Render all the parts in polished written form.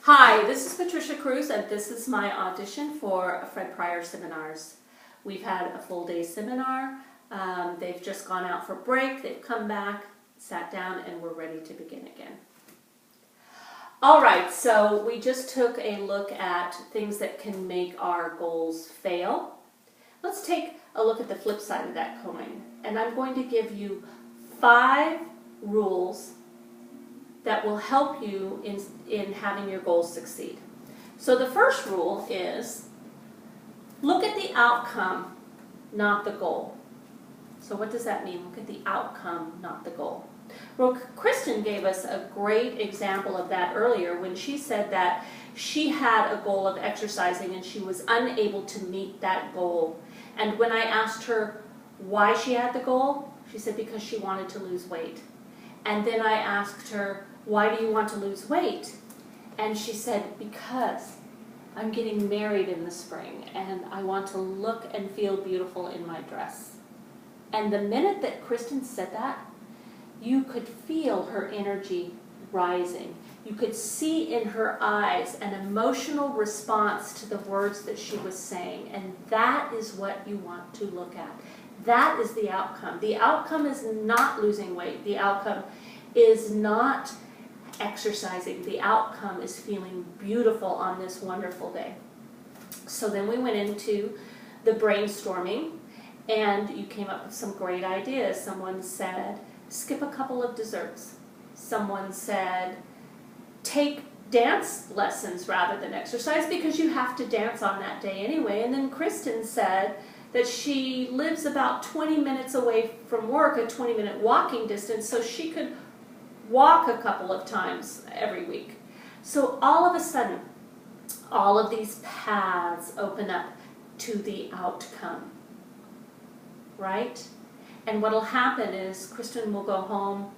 Hi, this is Patricia Kruse, and this is my audition for Pryor seminars. We've had a full day seminar. They've just gone out for break. They've come back, sat down, and we're ready to begin again. All right, so we just took a look at things that can make our goals fail. Let's take a look at the flip side of that coin, and I'm going to give you 5 rules that will help you in having your goals succeed. So the first rule is, look at the outcome, not the goal. So what does that mean? Look at the outcome, not the goal. Well, Kristen gave us a great example of that earlier when she said that she had a goal of exercising and she was unable to meet that goal. And when I asked her why she had the goal, she said because she wanted to lose weight. And then I asked her, why do you want to lose weight? And she said, because I'm getting married in the spring and I want to look and feel beautiful in my dress. And the minute that Kristen said that, you could feel her energy rising. You could see in her eyes an emotional response to the words that she was saying. And that is what you want to look at. That is the outcome. The outcome is not losing weight. The outcome is not exercising. The outcome is feeling beautiful on this wonderful day. So then we went into the brainstorming and you came up with some great ideas. Someone said, skip a couple of desserts. Someone said, take dance lessons rather than exercise because you have to dance on that day anyway. And then Kristen said that she lives about 20 minutes away from work, a 20-minute walking distance, so she could walk a couple of times every week. So all of a sudden, all of these paths open up to the outcome, right? And what'll happen is Kristen will go home,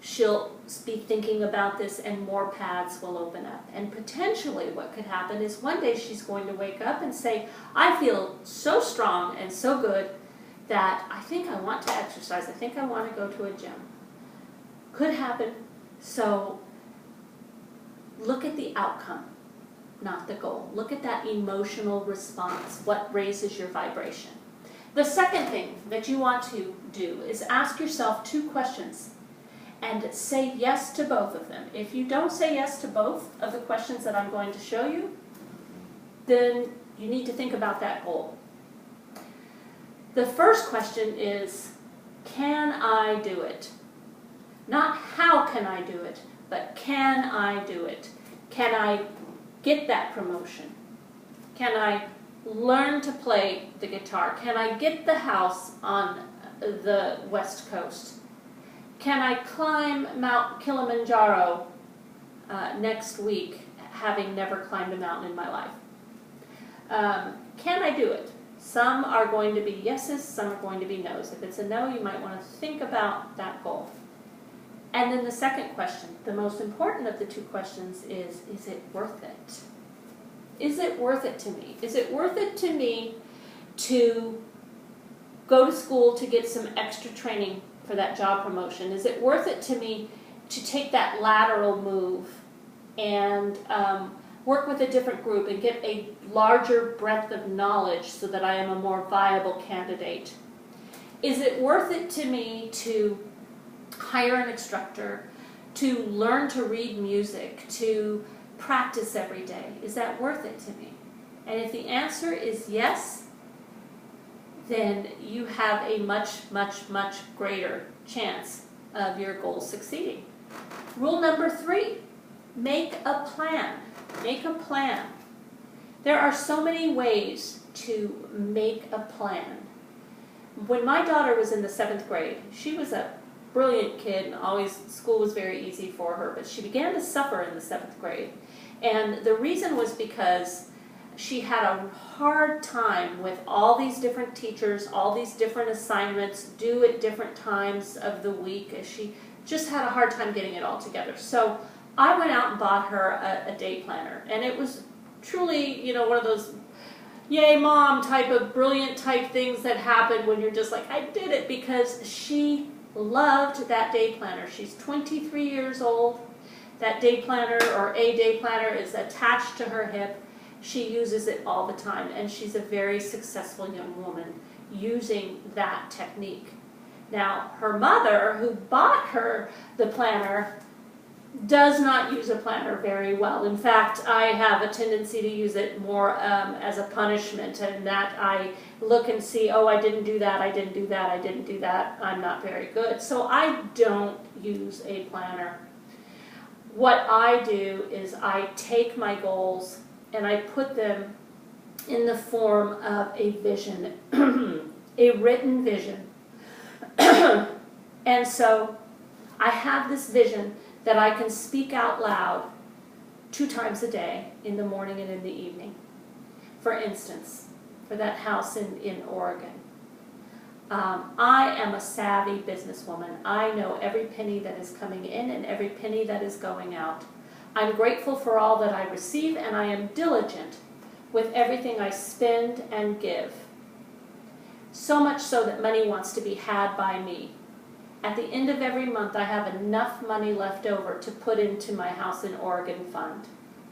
she'll be thinking about this, and more paths will open up. And potentially what could happen is one day she's going to wake up and say, I feel so strong and so good that I think I want to exercise. I think I want to go to a gym. Could happen. So look at the outcome, not the goal. Look at that emotional response, what raises your vibration. The second thing that you want to do is ask yourself 2 questions and say yes to both of them. If you don't say yes to both of the questions that I'm going to show you, then you need to think about that goal. The first question is, can I do it? Not how can I do it, but can I do it? Can I get that promotion? Can I learn to play the guitar? Can I get the house on the West Coast? Can I climb Mount Kilimanjaro next week, having never climbed a mountain in my life? Can I do it? Some are going to be yeses, some are going to be no's. If it's a no, you might want to think about that goal. And then the second question, the most important of the 2 questions is it worth it? Is it worth it to me? Is it worth it to me to go to school to get some extra training for that job promotion? Is it worth it to me to take that lateral move and work with a different group and get a larger breadth of knowledge so that I am a more viable candidate? Is it worth it to me to hire an instructor, to learn to read music, to practice every day? Is that worth it to me? And if the answer is yes, then you have a much, much, much greater chance of your goals succeeding. Rule number 3, make a plan. Make a plan. There are so many ways to make a plan. When my daughter was in the 7th grade, she was a brilliant kid and always school was very easy for her, but she began to suffer in the 7th grade. And the reason was because she had a hard time with all these different teachers, all these different assignments due at different times of the week. She just had a hard time getting it all together. So I went out and bought her a day planner, and it was truly, one of those yay mom type of brilliant type things that happen when you're just like, I did it, because she loved that day planner. She's 23 years old. That day planner or a day planner is attached to her hip. She uses it all the time, and she's a very successful young woman using that technique. Now, her mother, who bought her the planner, does not use a planner very well. In fact, I have a tendency to use it more as a punishment, and that I look and see, oh, I didn't do that, I didn't do that, I didn't do that, I'm not very good. So I don't use a planner. What I do is I take my goals and I put them in the form of a vision, a written vision. And so I have this vision that I can speak out loud 2 times a day, in the morning and in the evening. For instance, for that house in Oregon. I am a savvy businesswoman. I know every penny that is coming in and every penny that is going out. I'm grateful for all that I receive, and I am diligent with everything I spend and give. So much so that money wants to be had by me. At the end of every month, I have enough money left over to put into my house in Oregon fund,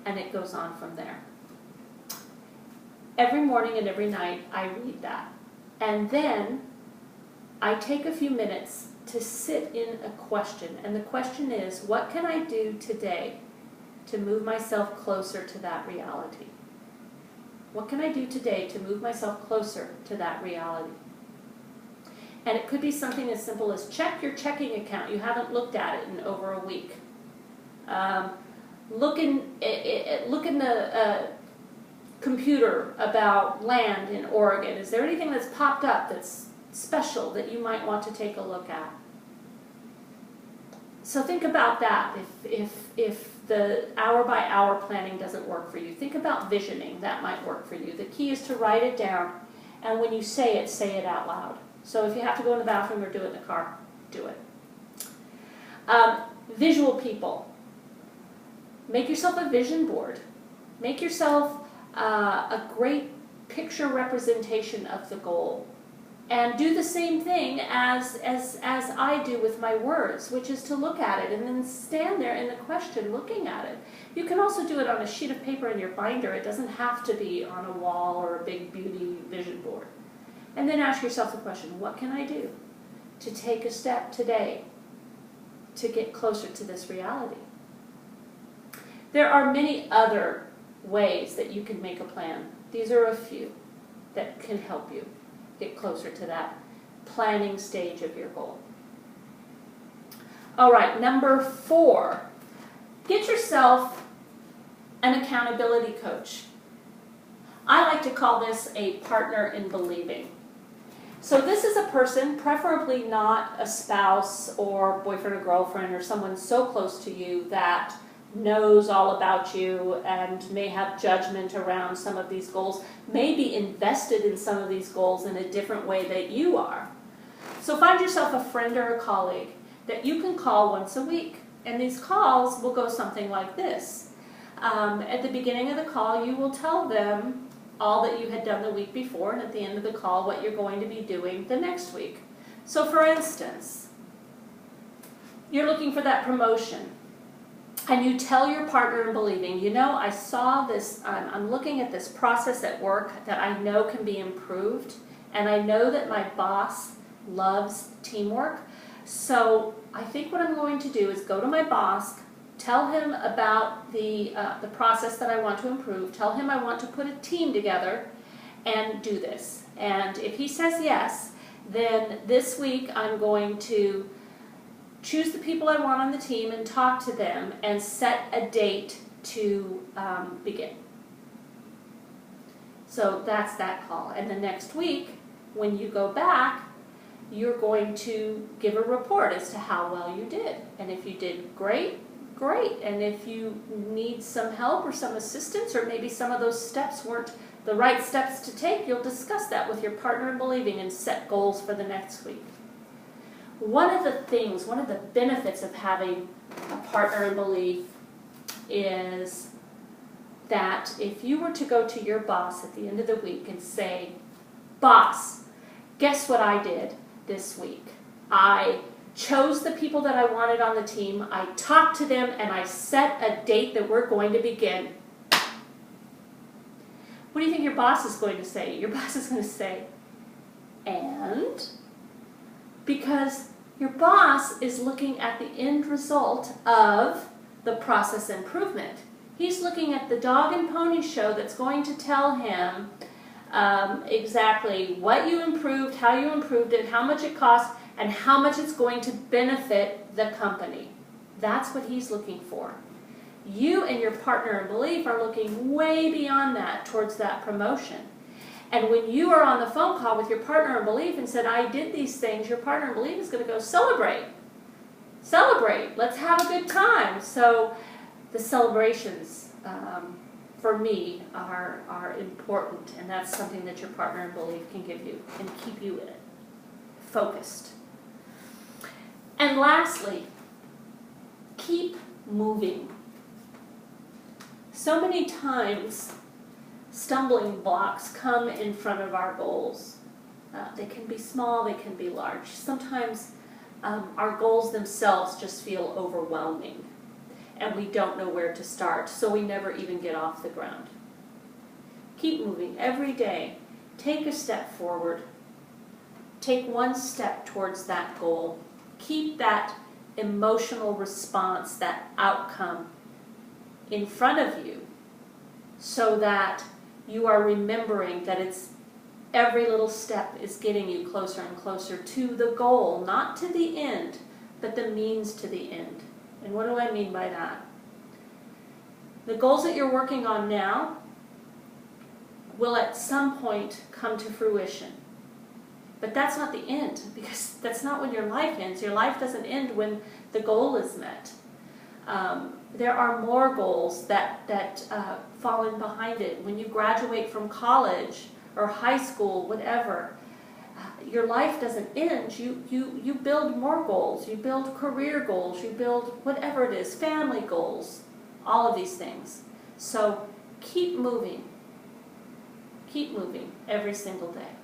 and it goes on from there. Every morning and every night, I read that. And then I take a few minutes to sit in a question, and the question is, what can I do today to move myself closer to that reality? What can I do today to move myself closer to that reality? And it could be something as simple as check your checking account. You haven't looked at it in over a week. Look in the computer about land in Oregon. Is there anything that's popped up that's special that you might want to take a look at? So think about that. If the hour-by-hour planning doesn't work for you, think about visioning. That might work for you. The key is to write it down, and when you say it out loud. So if you have to go in the bathroom or do it in the car, do it. Visual people. Make yourself a vision board. Make yourself a great picture representation of the goal. And do the same thing as I do with my words, which is to look at it and then stand there in the question looking at it. You can also do it on a sheet of paper in your binder. It doesn't have to be on a wall or a big beauty vision board. And then ask yourself the question, what can I do to take a step today to get closer to this reality? There are many other ways that you can make a plan. These are a few that can help you get closer to that planning stage of your goal. All right, number 4, get yourself an accountability coach. I like to call this a partner in believing. So this is a person, preferably not a spouse or boyfriend or girlfriend or someone so close to you that knows all about you and may have judgment around some of these goals, may be invested in some of these goals in a different way that you are. So find yourself a friend or a colleague that you can call once a week. And these calls will go something like this. At the beginning of the call, you will tell them all that you had done the week before, and at the end of the call, what you're going to be doing the next week. So for instance, you're looking for that promotion. And you tell your partner in believing, you know, I saw this, I'm looking at this process at work that I know can be improved, and I know that my boss loves teamwork, so I think what I'm going to do is go to my boss, tell him about the process that I want to improve, tell him I want to put a team together and do this. And if he says yes, then this week I'm going to choose the people I want on the team and talk to them and set a date to begin. So that's that call. And the next week, when you go back, you're going to give a report as to how well you did. And if you did great, great. And if you need some help or some assistance, or maybe some of those steps weren't the right steps to take, you'll discuss that with your partner in believing and set goals for the next week. One of the benefits of having a partner in belief is that if you were to go to your boss at the end of the week and say, boss, guess what I did this week? I chose the people that I wanted on the team, I talked to them, and I set a date that we're going to begin. What do you think your boss is going to say? Your boss is going to say, and? Because your boss is looking at the end result of the process improvement. He's looking at the dog and pony show that's going to tell him exactly what you improved, how you improved it, how much it cost, and how much it's going to benefit the company. That's what he's looking for. You and your partner in belief are looking way beyond that, towards that promotion. And when you are on the phone call with your partner in belief and said, I did these things, your partner in belief is going to go, celebrate. Celebrate. Let's have a good time. So the celebrations, for me, are important. And that's something that your partner in belief can give you and keep you focused. And lastly, keep moving. So many times, stumbling blocks come in front of our goals. They can be small, they can be large. Sometimes our goals themselves just feel overwhelming, and we don't know where to start, so we never even get off the ground. Keep moving every day. Take a step forward. Take one step towards that goal. Keep that emotional response, that outcome in front of you, so that you are remembering that it's every little step is getting you closer and closer to the goal, not to the end, but the means to the end. And what do I mean by that? The goals that you're working on now will at some point come to fruition. But that's not the end, because that's not when your life ends. Your life doesn't end when the goal is met. There are more goals that fall in behind it. When you graduate from college or high school, whatever, your life doesn't end. You build more goals. You build career goals. You build whatever it is, family goals, all of these things. So keep moving. Keep moving every single day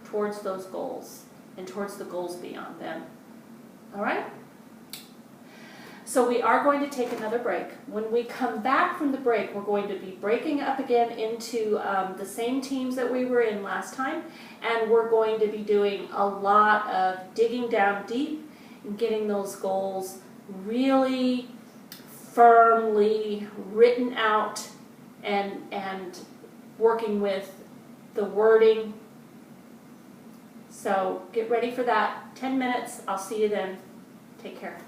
towards those goals and towards the goals beyond them. All right? So we are going to take another break. When we come back from the break, we're going to be breaking up again into the same teams that we were in last time, and we're going to be doing a lot of digging down deep and getting those goals really firmly written out and working with the wording. So get ready for that. 10 minutes. I'll see you then. Take care.